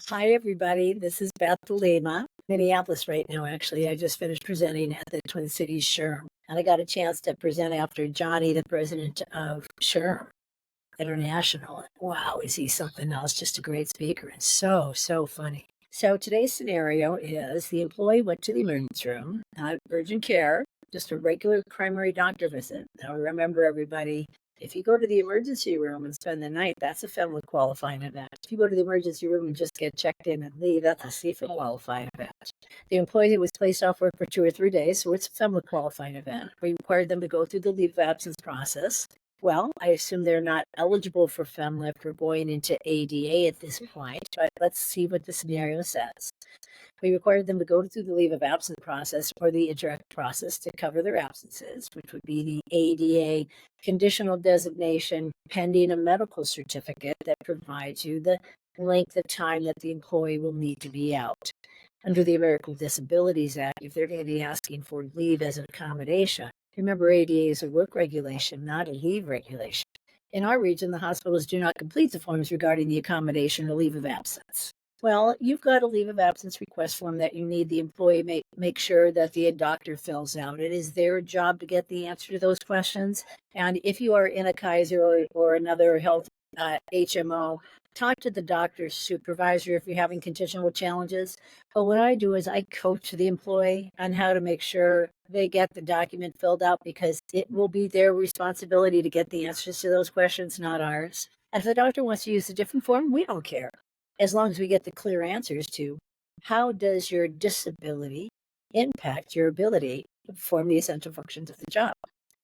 Hi, everybody. This is Beth De Lima, Minneapolis right now, actually. I just finished presenting at the Twin Cities SHRM, and I got a chance to present after Johnny, the president of SHRM International. Wow, is he something else? Just a great speaker and so funny. So today's scenario is the employee went to the emergency room, urgent care, just a regular primary doctor visit. Now remember, everybody, if you go to the emergency room and spend the night, that's a FMLA qualifying event. If you go to the emergency room and just get checked in and leave, that's a CFRA qualifying event. The employee was placed off work for 2 or 3 days, so it's a FMLA qualifying event. We required them to go through the leave of absence process. Well, I assume they're not eligible for FMLA if we're going into ADA at this point, but let's see what the scenario says. We required them to go through the leave of absence process or the indirect process to cover their absences, which would be the ADA conditional designation pending a medical certificate that provides you the length of time that the employee will need to be out. Under the American Disabilities Act, if they're going to be asking for leave as an accommodation, remember ADA is a work regulation, not a leave regulation. In our region, the hospitals do not complete the forms regarding the accommodation or leave of absence. Well, you've got a leave of absence request form that you need the employee make sure that the doctor fills out. It is their job to get the answer to those questions. And if you are in a Kaiser or another health HMO, talk to the doctor's supervisor if you're having conditional challenges. But what I do is I coach the employee on how to make sure they get the document filled out, because it will be their responsibility to get the answers to those questions, not ours. And if the doctor wants to use a different form, we don't care, as long as we get the clear answers to how does your disability impact your ability to perform the essential functions of the job.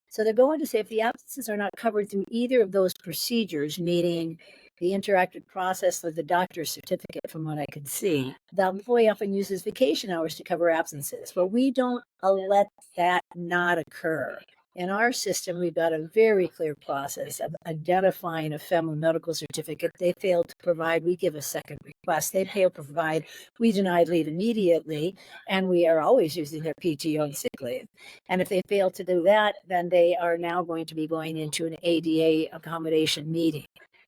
So they're going to say if the absences are not covered through either of those procedures, meaning the interactive process with the doctor's certificate, from what I can see, the employee often uses vacation hours to cover absences. Well, we don't let that not occur. In our system, we've got a very clear process of identifying a FMLA medical certificate. They fail to provide, we give a second request. They fail to provide, we deny leave immediately, and we are always using their PTO and sick leave. And if they fail to do that, then they are now going to be going into an ADA accommodation meeting.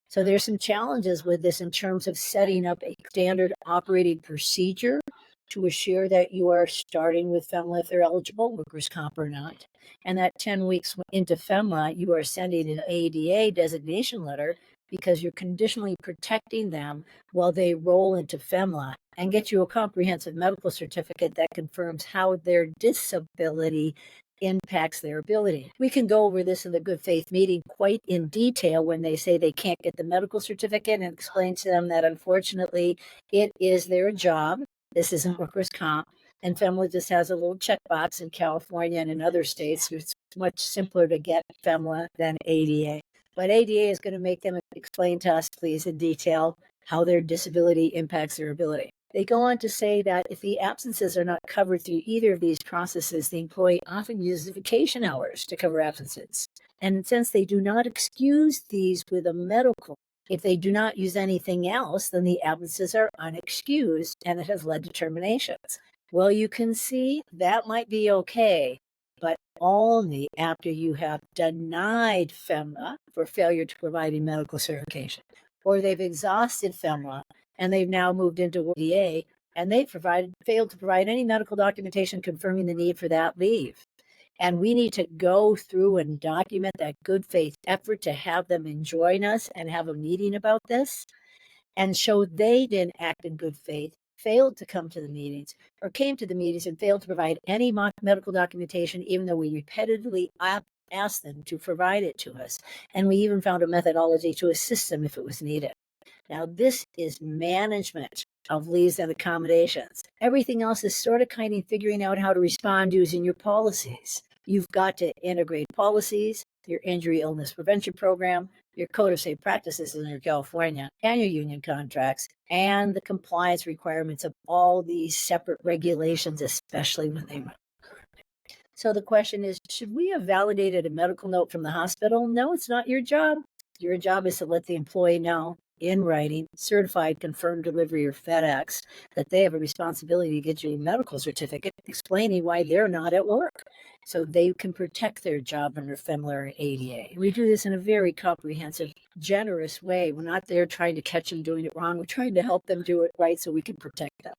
So there's some challenges with this in terms of setting up a standard operating procedure to assure that you are starting with FMLA if they're eligible, workers' comp or not. And that 10 weeks into FMLA, you are sending an ADA designation letter because you're conditionally protecting them while they roll into FMLA and get you a comprehensive medical certificate that confirms how their disability impacts their ability. We can go over this in the good faith meeting quite in detail when they say they can't get the medical certificate, and explain to them that unfortunately it is their job. This isn't workers' comp. And FMLA just has a little checkbox in California and in other states. It's much simpler to get FMLA than ADA. But ADA is going to make them explain to us, please, in detail how their disability impacts their ability. They go on to say that if the absences are not covered through either of these processes, the employee often uses vacation hours to cover absences. And since they do not excuse these with a medical, if they do not use anything else, then the absences are unexcused, and it has led to terminations. Well, you can see that might be okay, but only after you have denied FMLA for failure to provide a medical certification, or they've exhausted FMLA and they've now moved into ADA, and they failed to provide any medical documentation confirming the need for that leave. And we need to go through and document that good faith effort to have them join us and have a meeting about this, and show they didn't act in good faith, failed to come to the meetings, or came to the meetings and failed to provide any medical documentation, even though we repetitively asked them to provide it to us. And we even found a methodology to assist them if it was needed. Now, this is management of leaves and accommodations. Everything else is sort of kind of figuring out how to respond using your policies. You've got to integrate policies, your injury illness prevention program, your code of safe practices in your California, and your union contracts, and the compliance requirements of all these separate regulations, especially when they run. So the question is, should we have validated a medical note from the hospital? No, it's not your job. Your job is to let the employee know in writing, certified, confirmed delivery, or FedEx, that they have a responsibility to get you a medical certificate explaining why they're not at work, so they can protect their job under FMLA and ADA. We do this in a very comprehensive, generous way. We're not there trying to catch them doing it wrong. We're trying to help them do it right so we can protect them.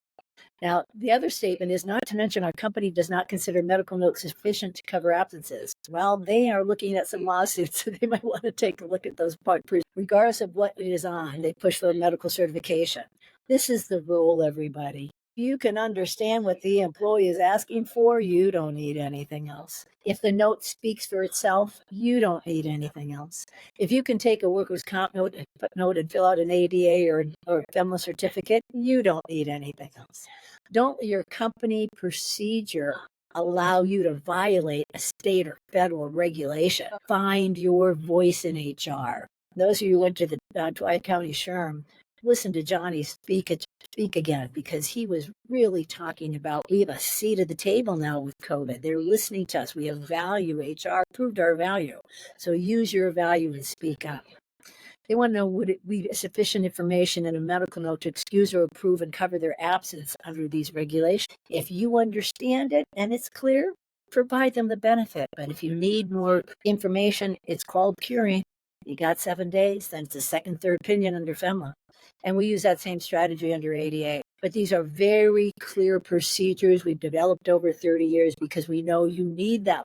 Now, the other statement is not to mention our company does not consider medical notes sufficient to cover absences. Well, they are looking at some lawsuits, so they might want to take a look at those parts. Regardless of what it is on, they push for a medical certification. This is the rule, everybody. If you can understand what the employee is asking for, you don't need anything else. If the note speaks for itself, you don't need anything else. If you can take a workers' comp note and fill out an ADA or FEMLA certificate, you don't need anything else. Don't let your company procedure allow you to violate a state or federal regulation. Find your voice in HR. Those of you who went to the Twin Cities SHRM, listen to Johnny speak again, because he was really talking about, we have a seat at the table now with COVID. They're listening to us. We have value. HR proved our value. So use your value and speak up. They want to know, would it be sufficient information in a medical note to excuse or approve and cover their absence under these regulations? If you understand it and it's clear, provide them the benefit. But if you need more information, it's called curing. You got 7 days, then it's a second, third opinion under FEMLA. And we use that same strategy under ADA. But these are very clear procedures we've developed over 30 years because we know you need them.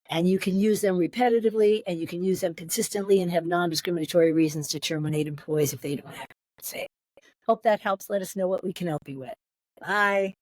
And you can use them repetitively, and you can use them consistently and have non-discriminatory reasons to terminate employees if they don't have to say. Hope that helps. Let us know what we can help you with. Bye.